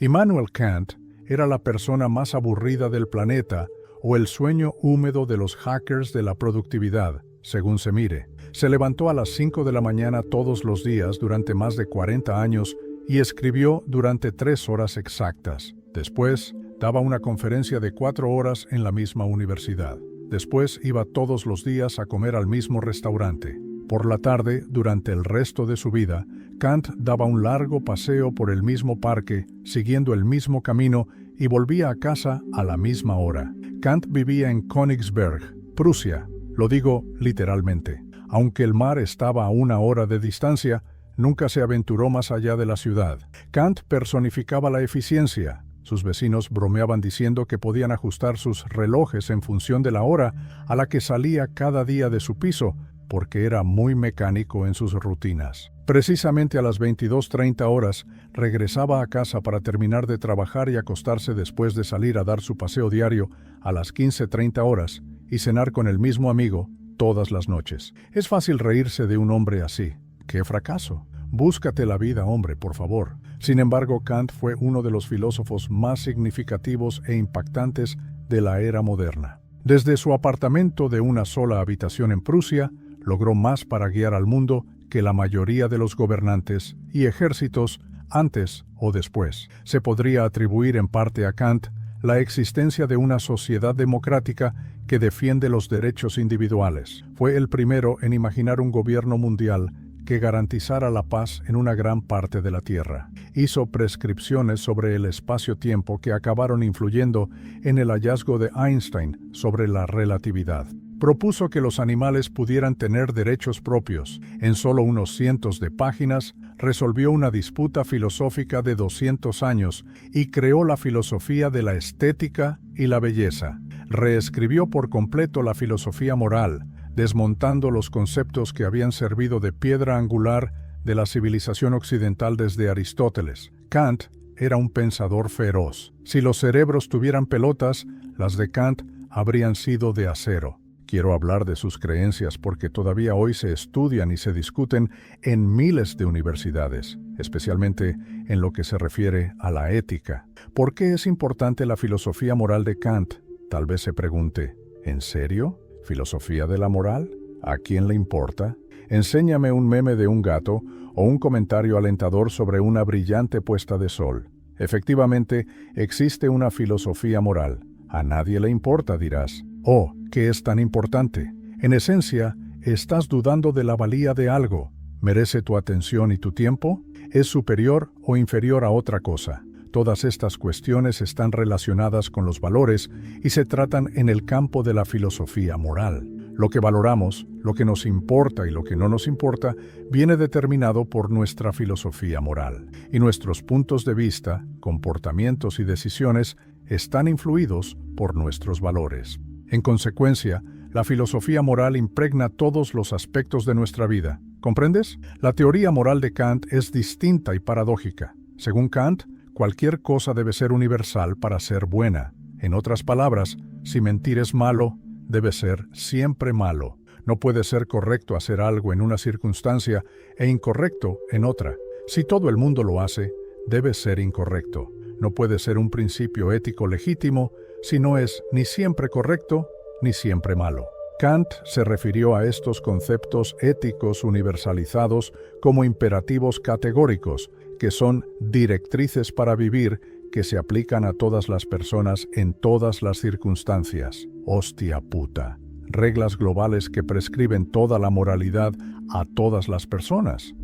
Immanuel Kant era la persona más aburrida del planeta o el sueño húmedo de los hackers de la productividad, según se mire. Se levantó a las 5 de la mañana todos los días durante más de 40 años y escribió durante 3 horas exactas. Después, daba una conferencia de 4 horas en la misma universidad. Después iba todos los días a comer al mismo restaurante. Por la tarde, durante el resto de su vida, Kant daba un largo paseo por el mismo parque, siguiendo el mismo camino, y volvía a casa a la misma hora. Kant vivía en Königsberg, Prusia. Lo digo literalmente. Aunque el mar estaba a 1 hora de distancia, nunca se aventuró más allá de la ciudad. Kant personificaba la eficiencia. Sus vecinos bromeaban diciendo que podían ajustar sus relojes en función de la hora a la que salía cada día de su piso, porque era muy mecánico en sus rutinas. Precisamente a las 22:30 horas regresaba a casa para terminar de trabajar y acostarse después de salir a dar su paseo diario a las 15:30 horas y cenar con el mismo amigo todas las noches. Es fácil reírse de un hombre así. ¡Qué fracaso! Búscate la vida, hombre, por favor. Sin embargo, Kant fue uno de los filósofos más significativos e impactantes de la era moderna. Desde su apartamento de una sola habitación en Prusia, logró más para guiar al mundo que la mayoría de los gobernantes y ejércitos antes o después. Se podría atribuir en parte a Kant la existencia de una sociedad democrática que defiende los derechos individuales. Fue el primero en imaginar un gobierno mundial que garantizara la paz en una gran parte de la Tierra. Hizo prescripciones sobre el espacio-tiempo que acabaron influyendo en el hallazgo de Einstein sobre la relatividad. Propuso que los animales pudieran tener derechos propios. En solo unos cientos de páginas, resolvió una disputa filosófica de 200 años y creó la filosofía de la estética y la belleza. Reescribió por completo la filosofía moral, desmontando los conceptos que habían servido de piedra angular de la civilización occidental desde Aristóteles. Kant era un pensador feroz. Si los cerebros tuvieran pelotas, las de Kant habrían sido de acero. Quiero hablar de sus creencias porque todavía hoy se estudian y se discuten en miles de universidades, especialmente en lo que se refiere a la ética. ¿Por qué es importante la filosofía moral de Kant? Tal vez se pregunte, ¿en serio? ¿Filosofía de la moral? ¿A quién le importa? Enséñame un meme de un gato o un comentario alentador sobre una brillante puesta de sol. Efectivamente, existe una filosofía moral. A nadie le importa, dirás. Oh, ¿qué es tan importante? En esencia, ¿estás dudando de la valía de algo? ¿Merece tu atención y tu tiempo? ¿Es superior o inferior a otra cosa? Todas estas cuestiones están relacionadas con los valores y se tratan en el campo de la filosofía moral. Lo que valoramos, lo que nos importa y lo que no nos importa, viene determinado por nuestra filosofía moral. Y nuestros puntos de vista, comportamientos y decisiones están influidos por nuestros valores. En consecuencia, la filosofía moral impregna todos los aspectos de nuestra vida. ¿Comprendes? La teoría moral de Kant es distinta y paradójica. Según Kant, cualquier cosa debe ser universal para ser buena. En otras palabras, si mentir es malo, debe ser siempre malo. No puede ser correcto hacer algo en una circunstancia e incorrecto en otra. Si todo el mundo lo hace, debe ser incorrecto. No puede ser un principio ético legítimo si no es ni siempre correcto ni siempre malo. Kant se refirió a estos conceptos éticos universalizados como imperativos categóricos, que son directrices para vivir que se aplican a todas las personas en todas las circunstancias. Hostia puta. Reglas globales que prescriben toda la moralidad a todas las personas.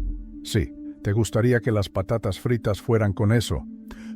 Sí, ¿te gustaría que las patatas fritas fueran con eso?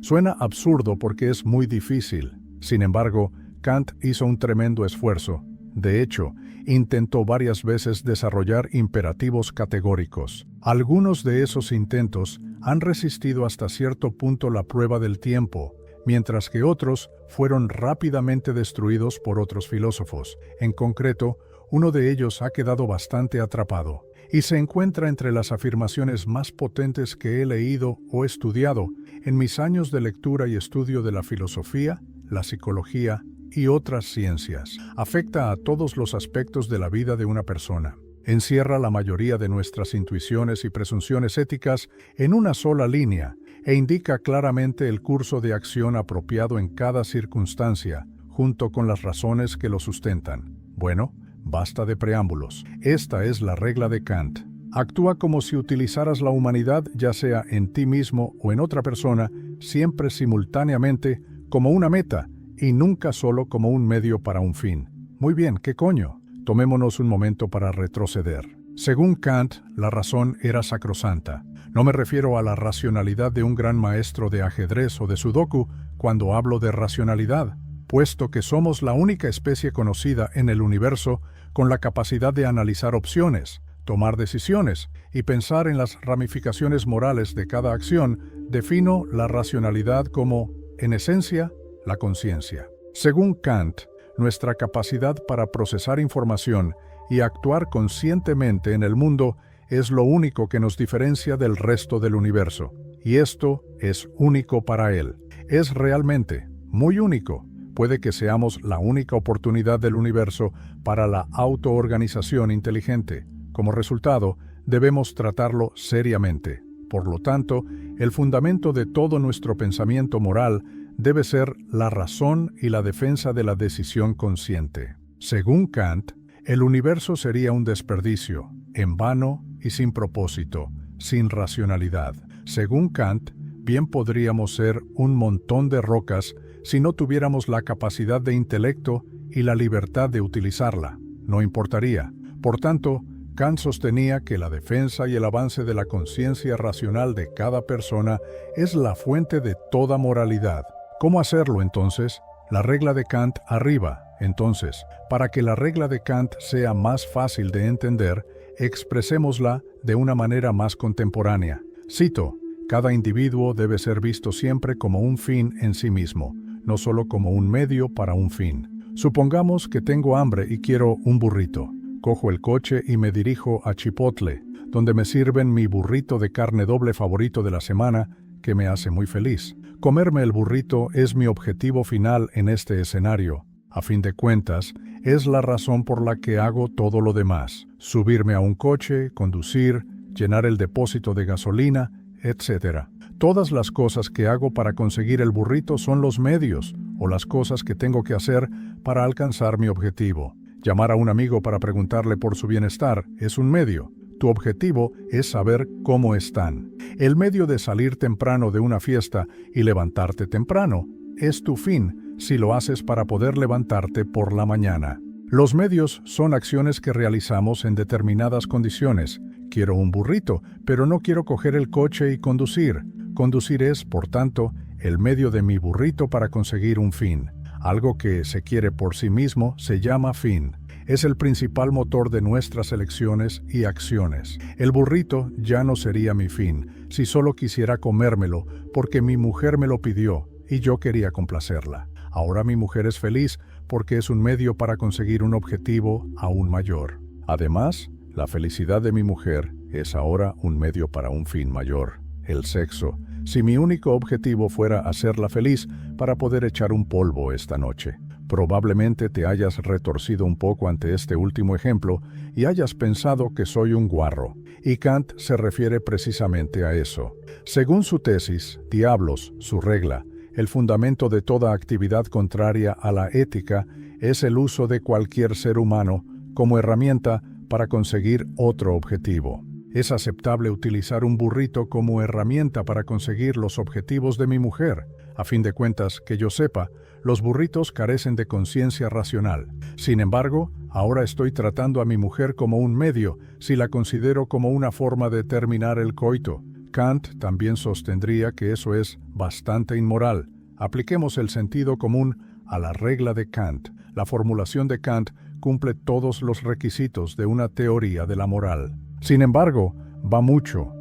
Suena absurdo porque es muy difícil. Sin embargo, Kant hizo un tremendo esfuerzo. De hecho, intentó varias veces desarrollar imperativos categóricos. Algunos de esos intentos han resistido hasta cierto punto la prueba del tiempo, mientras que otros fueron rápidamente destruidos por otros filósofos. En concreto, uno de ellos ha quedado bastante atrapado, y se encuentra entre las afirmaciones más potentes que he leído o estudiado en mis años de lectura y estudio de la filosofía, la psicología y otras ciencias. Afecta a todos los aspectos de la vida de una persona. Encierra la mayoría de nuestras intuiciones y presunciones éticas en una sola línea e indica claramente el curso de acción apropiado en cada circunstancia, junto con las razones que lo sustentan. Bueno, basta de preámbulos. Esta es la regla de Kant. Actúa como si utilizaras la humanidad, ya sea en ti mismo o en otra persona, siempre simultáneamente como una meta y nunca solo como un medio para un fin. Muy bien, ¿qué coño? Tomémonos un momento para retroceder. Según Kant, la razón era sacrosanta. No me refiero a la racionalidad de un gran maestro de ajedrez o de sudoku cuando hablo de racionalidad, puesto que somos la única especie conocida en el universo con la capacidad de analizar opciones, tomar decisiones y pensar en las ramificaciones morales de cada acción. Defino la racionalidad como, en esencia, la conciencia. Según Kant, nuestra capacidad para procesar información y actuar conscientemente en el mundo es lo único que nos diferencia del resto del universo. Y esto es único para él. Es realmente muy único. Puede que seamos la única oportunidad del universo para la autoorganización inteligente. Como resultado, debemos tratarlo seriamente. Por lo tanto, el fundamento de todo nuestro pensamiento moral debe ser la razón y la defensa de la decisión consciente. Según Kant, el universo sería un desperdicio, en vano y sin propósito, sin racionalidad. Según Kant, bien podríamos ser un montón de rocas si no tuviéramos la capacidad de intelecto y la libertad de utilizarla. No importaría. Por tanto, Kant sostenía que la defensa y el avance de la conciencia racional de cada persona es la fuente de toda moralidad. ¿Cómo hacerlo entonces? La regla de Kant arriba. Entonces, para que la regla de Kant sea más fácil de entender, expresémosla de una manera más contemporánea. Cito: cada individuo debe ser visto siempre como un fin en sí mismo, no solo como un medio para un fin. Supongamos que tengo hambre y quiero un burrito. Cojo el coche y me dirijo a Chipotle, donde me sirven mi burrito de carne doble favorito de la semana, que me hace muy feliz. Comerme el burrito es mi objetivo final en este escenario. A fin de cuentas, es la razón por la que hago todo lo demás. Subirme a un coche, conducir, llenar el depósito de gasolina, etc. Todas las cosas que hago para conseguir el burrito son los medios, o las cosas que tengo que hacer para alcanzar mi objetivo. Llamar a un amigo para preguntarle por su bienestar es un medio. Tu objetivo es saber cómo están. El medio de salir temprano de una fiesta y levantarte temprano es tu fin si lo haces para poder levantarte por la mañana. Los medios son acciones que realizamos en determinadas condiciones. Quiero un burrito, pero no quiero coger el coche y conducir. Conducir es, por tanto, el medio de mi burrito para conseguir un fin. Algo que se quiere por sí mismo se llama fin. Es el principal motor de nuestras elecciones y acciones. El burrito ya no sería mi fin si solo quisiera comérmelo porque mi mujer me lo pidió y yo quería complacerla. Ahora mi mujer es feliz porque es un medio para conseguir un objetivo aún mayor. Además, la felicidad de mi mujer es ahora un medio para un fin mayor, el sexo. Si mi único objetivo fuera hacerla feliz para poder echar un polvo esta noche. Probablemente te hayas retorcido un poco ante este último ejemplo y hayas pensado que soy un guarro. Y Kant se refiere precisamente a eso. Según su tesis, Diablos, su regla, el fundamento de toda actividad contraria a la ética es el uso de cualquier ser humano como herramienta para conseguir otro objetivo. Es aceptable utilizar un burrito como herramienta para conseguir los objetivos de mi mujer. A fin de cuentas, que yo sepa, los burritos carecen de conciencia racional. Sin embargo, ahora estoy tratando a mi mujer como un medio, si la considero como una forma de terminar el coito. Kant también sostendría que eso es bastante inmoral. Apliquemos el sentido común a la regla de Kant. La formulación de Kant cumple todos los requisitos de una teoría de la moral. Sin embargo, va mucho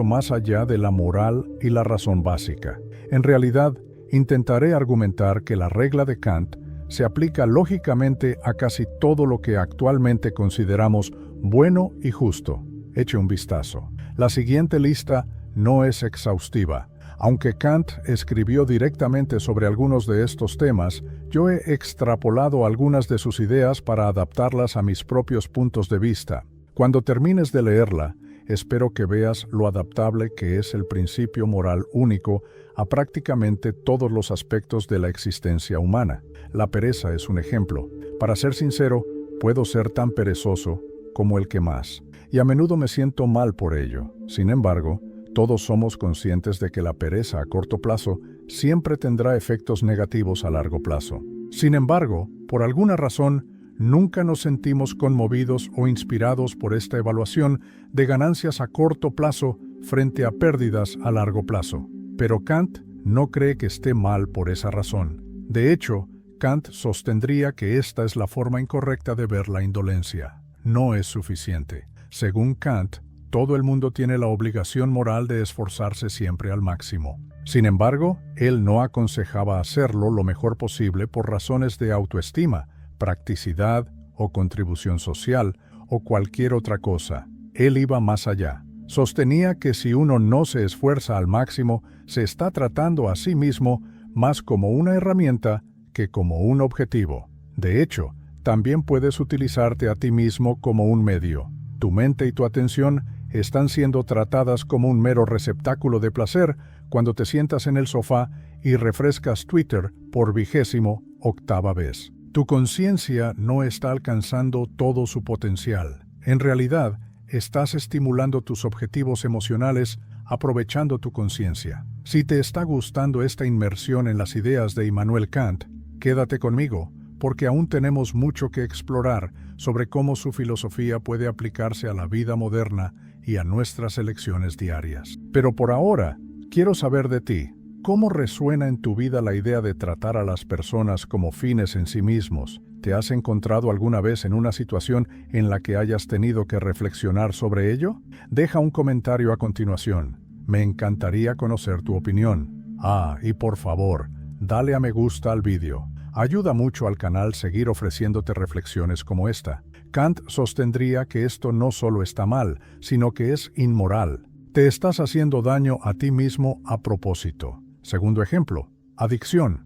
más allá de la moral y la razón básica. En realidad, intentaré argumentar que la regla de Kant se aplica lógicamente a casi todo lo que actualmente consideramos bueno y justo. Eche un vistazo. La siguiente lista no es exhaustiva. Aunque Kant escribió directamente sobre algunos de estos temas, yo he extrapolado algunas de sus ideas para adaptarlas a mis propios puntos de vista. Cuando termines de leerla, espero que veas lo adaptable que es el principio moral único a prácticamente todos los aspectos de la existencia humana. La pereza es un ejemplo. Para ser sincero, puedo ser tan perezoso como el que más, y a menudo me siento mal por ello. Sin embargo, todos somos conscientes de que la pereza a corto plazo siempre tendrá efectos negativos a largo plazo. Sin embargo, por alguna razón, nunca nos sentimos conmovidos o inspirados por esta evaluación de ganancias a corto plazo frente a pérdidas a largo plazo. Pero Kant no cree que esté mal por esa razón. De hecho, Kant sostendría que esta es la forma incorrecta de ver la indolencia. No es suficiente. Según Kant, todo el mundo tiene la obligación moral de esforzarse siempre al máximo. Sin embargo, él no aconsejaba hacerlo lo mejor posible por razones de autoestima, practicidad o contribución social o cualquier otra cosa. Él iba más allá. Sostenía que si uno no se esfuerza al máximo, se está tratando a sí mismo más como una herramienta que como un objetivo. De hecho, también puedes utilizarte a ti mismo como un medio. Tu mente y tu atención están siendo tratadas como un mero receptáculo de placer cuando te sientas en el sofá y refrescas Twitter por 28ª vez. Tu conciencia no está alcanzando todo su potencial. En realidad, estás estimulando tus objetivos emocionales aprovechando tu conciencia. Si te está gustando esta inmersión en las ideas de Immanuel Kant, quédate conmigo, porque aún tenemos mucho que explorar sobre cómo su filosofía puede aplicarse a la vida moderna y a nuestras elecciones diarias. Pero por ahora, quiero saber de ti. ¿Cómo resuena en tu vida la idea de tratar a las personas como fines en sí mismos? ¿Te has encontrado alguna vez en una situación en la que hayas tenido que reflexionar sobre ello? Deja un comentario a continuación. Me encantaría conocer tu opinión. Y por favor, dale a me gusta al vídeo. Ayuda mucho al canal seguir ofreciéndote reflexiones como esta. Kant sostendría que esto no solo está mal, sino que es inmoral. Te estás haciendo daño a ti mismo a propósito. Segundo ejemplo, adicción.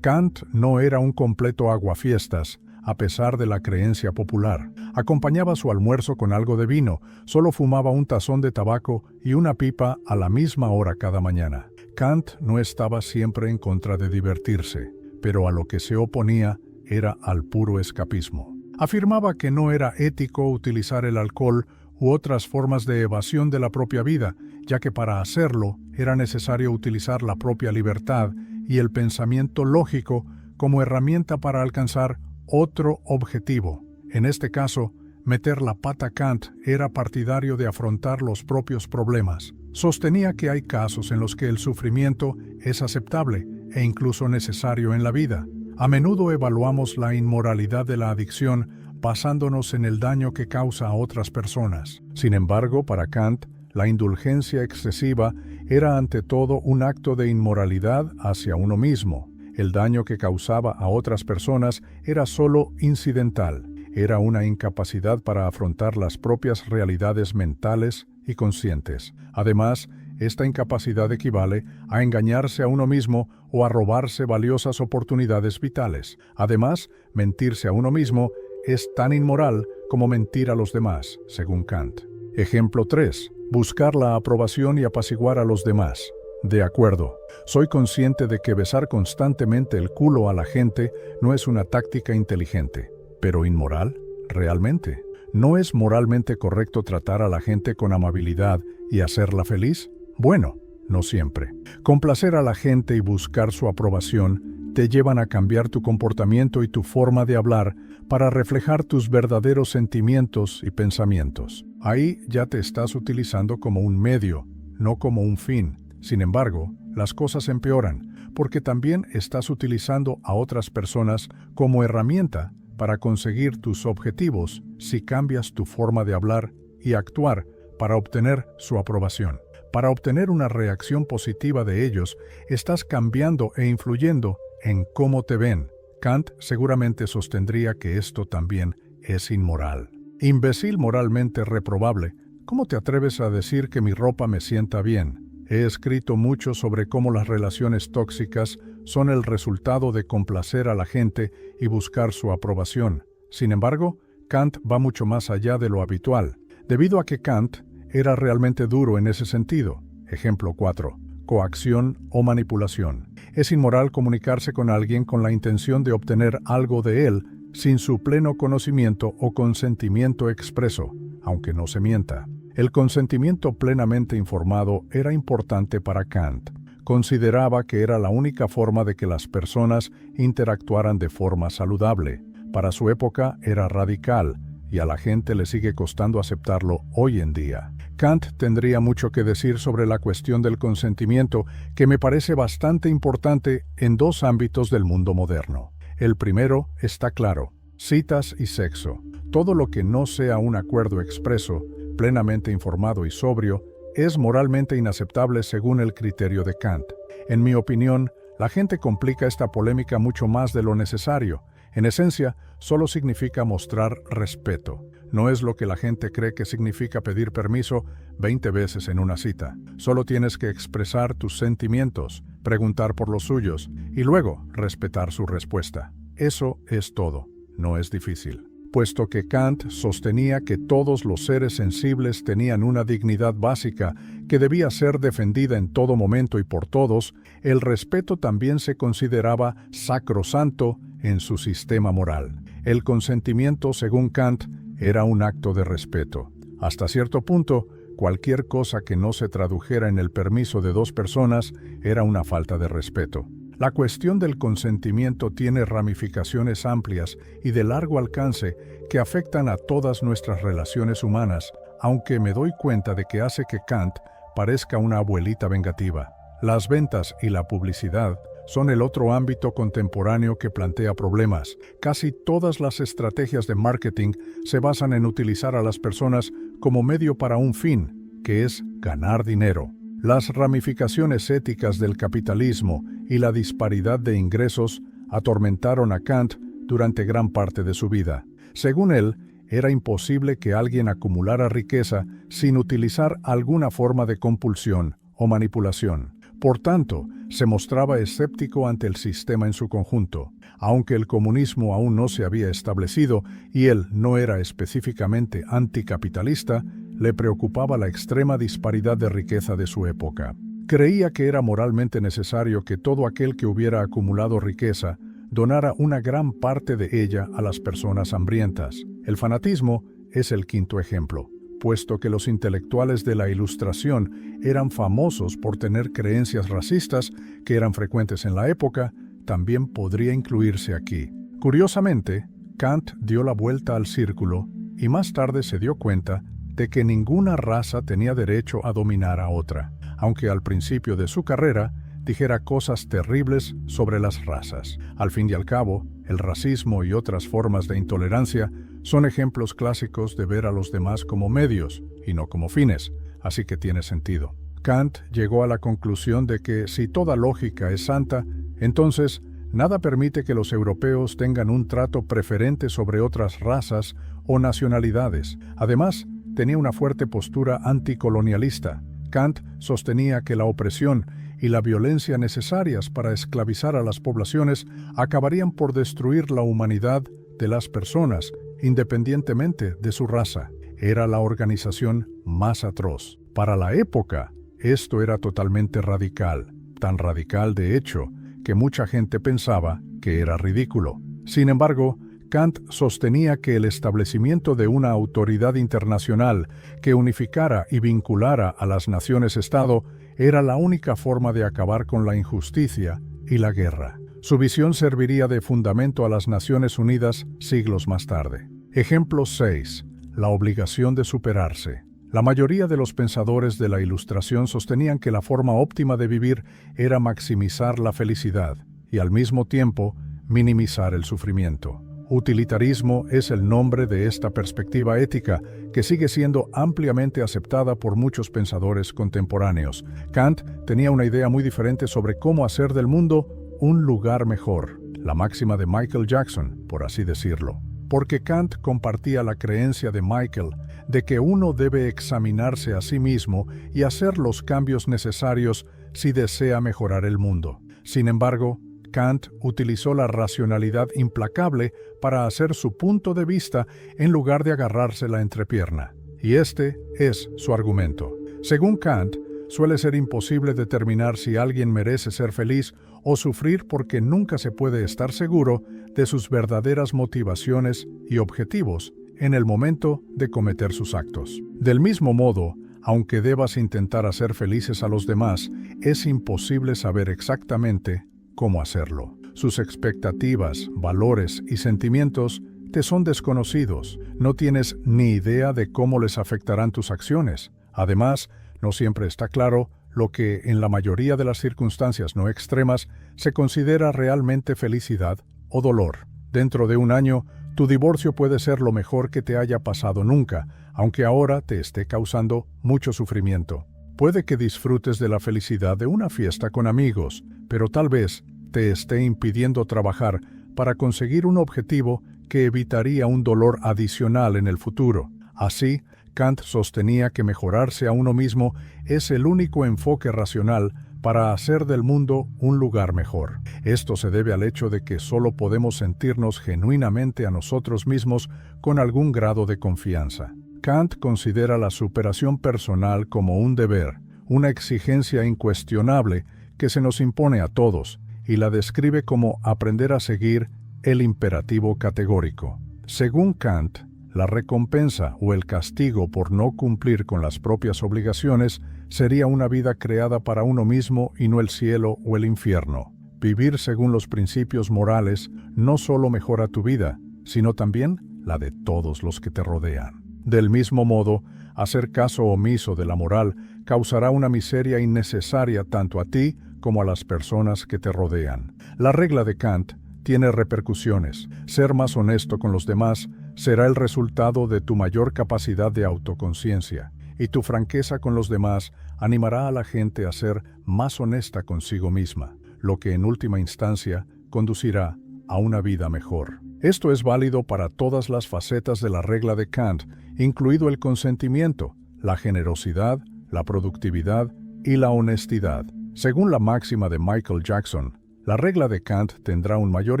Kant no era un completo aguafiestas, a pesar de la creencia popular. Acompañaba su almuerzo con algo de vino, solo fumaba un tazón de tabaco y una pipa a la misma hora cada mañana. Kant no estaba siempre en contra de divertirse, pero a lo que se oponía era al puro escapismo. Afirmaba que no era ético utilizar el alcohol u otras formas de evasión de la propia vida, ya que para hacerlo era necesario utilizar la propia libertad y el pensamiento lógico como herramienta para alcanzar otro objetivo. En este caso, meter la pata. Kant era partidario de afrontar los propios problemas. Sostenía que hay casos en los que el sufrimiento es aceptable e incluso necesario en la vida. A menudo evaluamos la inmoralidad de la adicción basándonos en el daño que causa a otras personas. Sin embargo, para Kant, la indulgencia excesiva era ante todo un acto de inmoralidad hacia uno mismo. El daño que causaba a otras personas era solo incidental. Era una incapacidad para afrontar las propias realidades mentales y conscientes. Además, esta incapacidad equivale a engañarse a uno mismo o a robarse valiosas oportunidades vitales. Además, mentirse a uno mismo es tan inmoral como mentir a los demás, según Kant. Ejemplo 3. Buscar la aprobación y apaciguar a los demás. De acuerdo, soy consciente de que besar constantemente el culo a la gente no es una táctica inteligente, pero inmoral, ¿realmente? ¿No es moralmente correcto tratar a la gente con amabilidad y hacerla feliz? Bueno, no siempre. Complacer a la gente y buscar su aprobación te llevan a cambiar tu comportamiento y tu forma de hablar para reflejar tus verdaderos sentimientos y pensamientos. Ahí ya te estás utilizando como un medio, no como un fin. Sin embargo, las cosas empeoran, porque también estás utilizando a otras personas como herramienta para conseguir tus objetivos si cambias tu forma de hablar y actuar para obtener su aprobación. Para obtener una reacción positiva de ellos, estás cambiando e influyendo en cómo te ven. Kant seguramente sostendría que esto también es inmoral. Imbécil moralmente reprobable, ¿cómo te atreves a decir que mi ropa me sienta bien? He escrito mucho sobre cómo las relaciones tóxicas son el resultado de complacer a la gente y buscar su aprobación. Sin embargo, Kant va mucho más allá de lo habitual, debido a que Kant era realmente duro en ese sentido. Ejemplo 4. Coacción o manipulación. Es inmoral comunicarse con alguien con la intención de obtener algo de él sin su pleno conocimiento o consentimiento expreso, aunque no se mienta. El consentimiento plenamente informado era importante para Kant. Consideraba que era la única forma de que las personas interactuaran de forma saludable. Para su época era radical, y a la gente le sigue costando aceptarlo hoy en día. Kant tendría mucho que decir sobre la cuestión del consentimiento, que me parece bastante importante en dos ámbitos del mundo moderno. El primero está claro: citas y sexo. Todo lo que no sea un acuerdo expreso, plenamente informado y sobrio, es moralmente inaceptable según el criterio de Kant. En mi opinión, la gente complica esta polémica mucho más de lo necesario. En esencia, solo significa mostrar respeto. No es lo que la gente cree que significa pedir permiso 20 veces en una cita. Solo tienes que expresar tus sentimientos, preguntar por los suyos y luego respetar su respuesta. Eso es todo. No es difícil. Puesto que Kant sostenía que todos los seres sensibles tenían una dignidad básica que debía ser defendida en todo momento y por todos, el respeto también se consideraba sacrosanto en su sistema moral. El consentimiento, según Kant, era un acto de respeto. Hasta cierto punto, cualquier cosa que no se tradujera en el permiso de dos personas era una falta de respeto. La cuestión del consentimiento tiene ramificaciones amplias y de largo alcance que afectan a todas nuestras relaciones humanas, aunque me doy cuenta de que hace que Kant parezca una abuelita vengativa. Las ventas y la publicidad son el otro ámbito contemporáneo que plantea problemas. Casi todas las estrategias de marketing se basan en utilizar a las personas como medio para un fin, que es ganar dinero. Las ramificaciones éticas del capitalismo y la disparidad de ingresos atormentaron a Kant durante gran parte de su vida. Según él, era imposible que alguien acumulara riqueza sin utilizar alguna forma de compulsión o manipulación. Por tanto, se mostraba escéptico ante el sistema en su conjunto. Aunque el comunismo aún no se había establecido y él no era específicamente anticapitalista, le preocupaba la extrema disparidad de riqueza de su época. Creía que era moralmente necesario que todo aquel que hubiera acumulado riqueza donara una gran parte de ella a las personas hambrientas. El fanatismo es el quinto ejemplo. Puesto que los intelectuales de la Ilustración eran famosos por tener creencias racistas que eran frecuentes en la época, también podría incluirse aquí. Curiosamente, Kant dio la vuelta al círculo y más tarde se dio cuenta de que ninguna raza tenía derecho a dominar a otra, aunque al principio de su carrera dijera cosas terribles sobre las razas. Al fin y al cabo, el racismo y otras formas de intolerancia son ejemplos clásicos de ver a los demás como medios y no como fines, así que tiene sentido. Kant llegó a la conclusión de que si toda lógica es santa, entonces nada permite que los europeos tengan un trato preferente sobre otras razas o nacionalidades. Además, tenía una fuerte postura anticolonialista. Kant sostenía que la opresión y la violencia necesarias para esclavizar a las poblaciones acabarían por destruir la humanidad de las personas, independientemente de su raza. Era la organización más atroz. Para la época, esto era totalmente radical, tan radical de hecho, que mucha gente pensaba que era ridículo. Sin embargo, Kant sostenía que el establecimiento de una autoridad internacional que unificara y vinculara a las naciones-estado era la única forma de acabar con la injusticia y la guerra. Su visión serviría de fundamento a las Naciones Unidas siglos más tarde. Ejemplo 6. La obligación de superarse. La mayoría de los pensadores de la Ilustración sostenían que la forma óptima de vivir era maximizar la felicidad y al mismo tiempo minimizar el sufrimiento. Utilitarismo es el nombre de esta perspectiva ética que sigue siendo ampliamente aceptada por muchos pensadores contemporáneos. Kant tenía una idea muy diferente sobre cómo hacer del mundo un lugar mejor, la máxima de Michael Jackson, por así decirlo. Porque Kant compartía la creencia de Michael de que uno debe examinarse a sí mismo y hacer los cambios necesarios si desea mejorar el mundo. Sin embargo, Kant utilizó la racionalidad implacable para hacer su punto de vista en lugar de agarrarse la entrepierna. Y este es su argumento. Según Kant, suele ser imposible determinar si alguien merece ser feliz o sufrir porque nunca se puede estar seguro de sus verdaderas motivaciones y objetivos en el momento de cometer sus actos. Del mismo modo, aunque debas intentar hacer felices a los demás, es imposible saber exactamente cómo hacerlo. Sus expectativas, valores y sentimientos te son desconocidos. No tienes ni idea de cómo les afectarán tus acciones. Además, no siempre está claro lo que, en la mayoría de las circunstancias no extremas, se considera realmente felicidad o dolor. Dentro de un año, tu divorcio puede ser lo mejor que te haya pasado nunca, aunque ahora te esté causando mucho sufrimiento. Puede que disfrutes de la felicidad de una fiesta con amigos, pero tal vez te esté impidiendo trabajar para conseguir un objetivo que evitaría un dolor adicional en el futuro. Así, Kant sostenía que mejorarse a uno mismo es el único enfoque racional para hacer del mundo un lugar mejor. Esto se debe al hecho de que solo podemos sentirnos genuinamente a nosotros mismos con algún grado de confianza. Kant considera la superación personal como un deber, una exigencia incuestionable que se nos impone a todos, y la describe como aprender a seguir el imperativo categórico. Según Kant, la recompensa o el castigo por no cumplir con las propias obligaciones sería una vida creada para uno mismo y no el cielo o el infierno. Vivir según los principios morales no solo mejora tu vida, sino también la de todos los que te rodean. Del mismo modo, hacer caso omiso de la moral causará una miseria innecesaria tanto a ti como a las personas que te rodean. La regla de Kant tiene repercusiones. Ser más honesto con los demás será el resultado de tu mayor capacidad de autoconciencia, y tu franqueza con los demás animará a la gente a ser más honesta consigo misma, lo que en última instancia conducirá a una vida mejor. Esto es válido para todas las facetas de la regla de Kant, incluido el consentimiento, la generosidad, la productividad y la honestidad. Según la máxima de Michael Jackson, la regla de Kant tendrá un mayor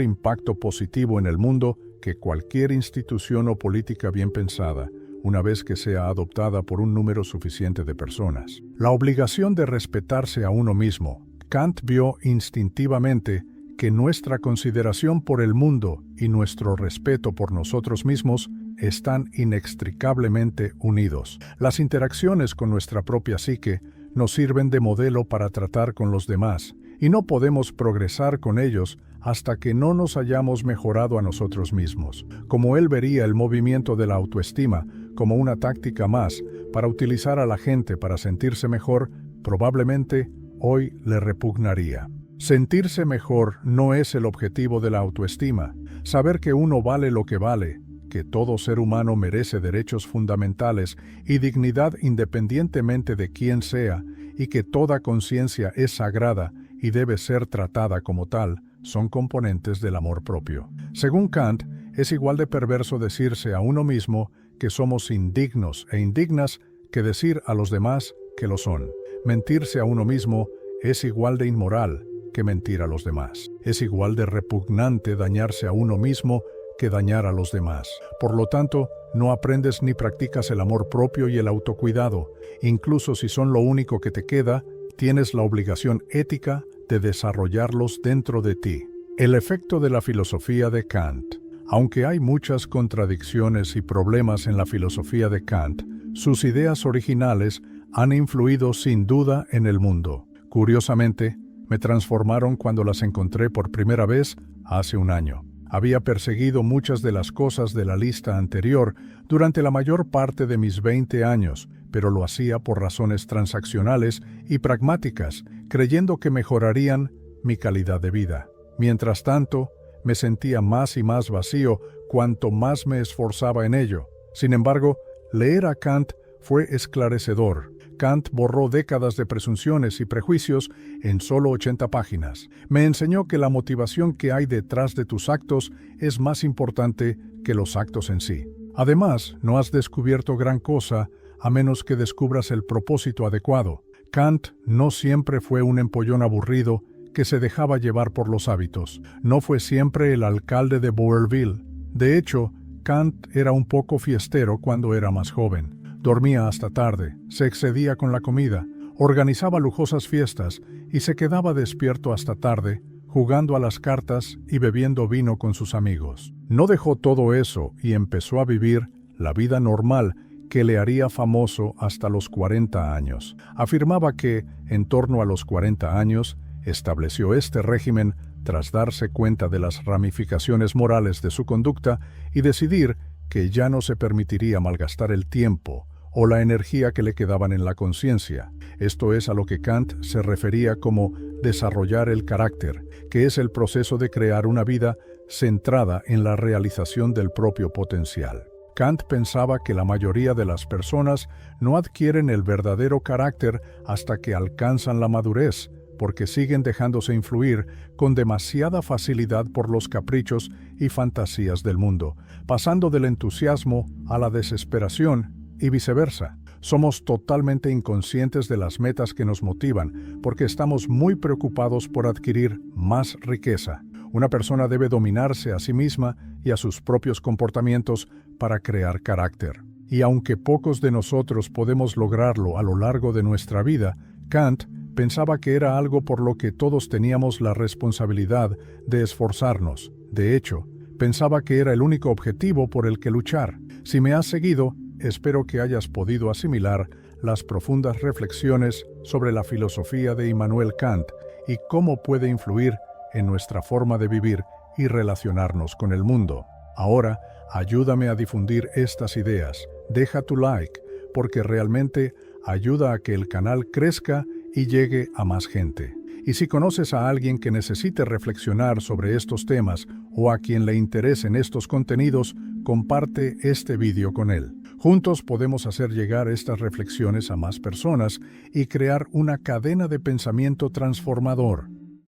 impacto positivo en el mundo que cualquier institución o política bien pensada, una vez que sea adoptada por un número suficiente de personas. La obligación de respetarse a uno mismo. Kant vio instintivamente que nuestra consideración por el mundo y nuestro respeto por nosotros mismos están inextricablemente unidos. Las interacciones con nuestra propia psique nos sirven de modelo para tratar con los demás, y no podemos progresar con ellos hasta que no nos hayamos mejorado a nosotros mismos. Como él vería el movimiento de la autoestima como una táctica más para utilizar a la gente para sentirse mejor, probablemente hoy le repugnaría. Sentirse mejor no es el objetivo de la autoestima. Saber que uno vale lo que vale, que todo ser humano merece derechos fundamentales y dignidad independientemente de quién sea, y que toda conciencia es sagrada y debe ser tratada como tal, son componentes del amor propio. Según Kant, es igual de perverso decirse a uno mismo que somos indignos e indignas que decir a los demás que lo son. Mentirse a uno mismo es igual de inmoral que mentir a los demás. Es igual de repugnante dañarse a uno mismo que dañar a los demás. Por lo tanto, no aprendes ni practicas el amor propio y el autocuidado. Incluso si son lo único que te queda, tienes la obligación ética de desarrollarlos dentro de ti. El efecto de la filosofía de Kant. Aunque hay muchas contradicciones y problemas en la filosofía de Kant, sus ideas originales han influido sin duda en el mundo. Curiosamente, me transformaron cuando las encontré por primera vez hace un año. Había perseguido muchas de las cosas de la lista anterior durante la mayor parte de mis 20 años, pero lo hacía por razones transaccionales y pragmáticas, creyendo que mejorarían mi calidad de vida. Mientras tanto, me sentía más y más vacío cuanto más me esforzaba en ello. Sin embargo, leer a Kant fue esclarecedor. Kant borró décadas de presunciones y prejuicios en solo 80 páginas. Me enseñó que la motivación que hay detrás de tus actos es más importante que los actos en sí. Además, no has descubierto gran cosa a menos que descubras el propósito adecuado. Kant no siempre fue un empollón aburrido que se dejaba llevar por los hábitos. No fue siempre el alcalde de Boerville. De hecho, Kant era un poco fiestero cuando era más joven. Dormía hasta tarde, se excedía con la comida, organizaba lujosas fiestas y se quedaba despierto hasta tarde, jugando a las cartas y bebiendo vino con sus amigos. No dejó todo eso y empezó a vivir la vida normal que le haría famoso hasta los 40 años. Afirmaba que, en torno a los 40 años, estableció este régimen tras darse cuenta de las ramificaciones morales de su conducta y decidir que ya no se permitiría malgastar el tiempo o la energía que le quedaban en la conciencia. Esto es a lo que Kant se refería como desarrollar el carácter, que es el proceso de crear una vida centrada en la realización del propio potencial. Kant pensaba que la mayoría de las personas no adquieren el verdadero carácter hasta que alcanzan la madurez, porque siguen dejándose influir con demasiada facilidad por los caprichos y fantasías del mundo, pasando del entusiasmo a la desesperación y viceversa. Somos totalmente inconscientes de las metas que nos motivan, porque estamos muy preocupados por adquirir más riqueza. Una persona debe dominarse a sí misma y a sus propios comportamientos para crear carácter. Y aunque pocos de nosotros podemos lograrlo a lo largo de nuestra vida, Kant pensaba que era algo por lo que todos teníamos la responsabilidad de esforzarnos. De hecho, pensaba que era el único objetivo por el que luchar. Si me has seguido, espero que hayas podido asimilar las profundas reflexiones sobre la filosofía de Immanuel Kant y cómo puede influir en nuestra forma de vivir y relacionarnos con el mundo. Ahora, ayúdame a difundir estas ideas. Deja tu like, porque realmente ayuda a que el canal crezca y llegue a más gente. Y si conoces a alguien que necesite reflexionar sobre estos temas o a quien le interesen estos contenidos, comparte este vídeo con él. Juntos podemos hacer llegar estas reflexiones a más personas y crear una cadena de pensamiento transformador.